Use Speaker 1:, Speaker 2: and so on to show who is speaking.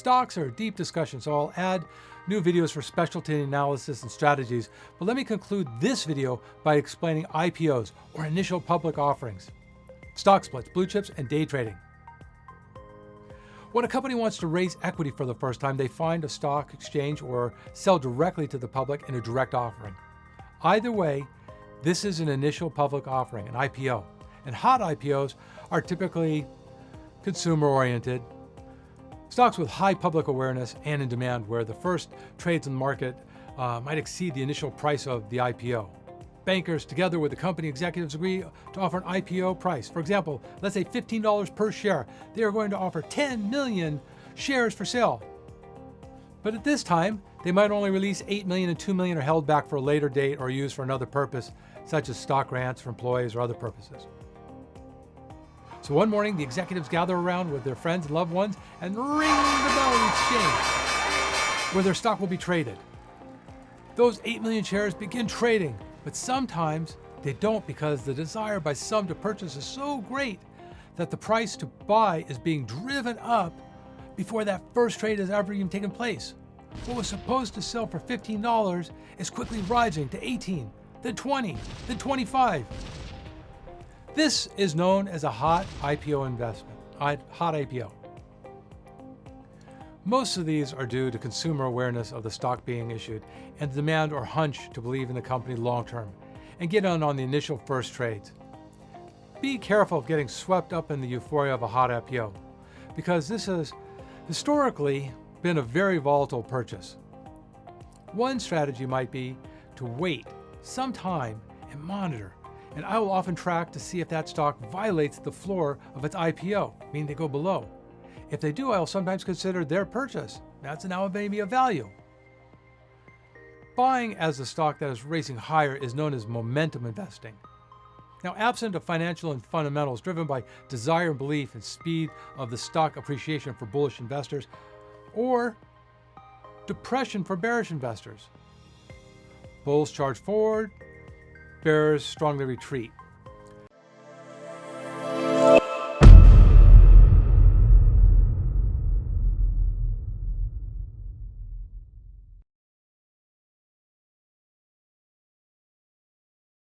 Speaker 1: Stocks are a deep discussion, so I'll add new videos for specialty analysis and strategies. But let me conclude this video by explaining IPOs, or initial public offerings, stock splits, blue chips, and day trading. When a company wants to raise equity for the first time, they find a stock exchange or sell directly to the public in a direct offering. Either way, this is an initial public offering, an IPO. And hot IPOs are typically consumer-oriented, stocks with high public awareness and in demand, where the first trades in the market might exceed the initial price of the IPO. Bankers, together with the company executives, agree to offer an IPO price. For example, let's say $15 per share. They are going to offer 10 million shares for sale. But at this time, they might only release 8 million and 2 million are held back for a later date or used for another purpose, such as stock grants for employees or other purposes. So one morning, the executives gather around with their friends and loved ones and ring the bell of the exchange where their stock will be traded. Those 8 million shares begin trading, but sometimes they don't, because the desire by some to purchase is so great that the price to buy is being driven up before that first trade has ever even taken place. What was supposed to sell for $15 is quickly rising to 18, then 20, then 25. This is known as a hot IPO investment, hot IPO. Most of these are due to consumer awareness of the stock being issued and the demand or hunch to believe in the company long-term and get on the initial first trades. Be careful of getting swept up in the euphoria of a hot IPO, because this has historically been a very volatile purchase. One strategy might be to wait some time and monitor, and I will often track to see if that stock violates the floor of its IPO, meaning they go below. If they do, I will sometimes consider their purchase. That's now maybe a value. Buying as the stock that is racing higher is known as momentum investing. Now, absent of financial and fundamentals driven by desire and belief and speed of the stock appreciation for bullish investors, or depression for bearish investors. Bulls charge forward, bears strongly retreat.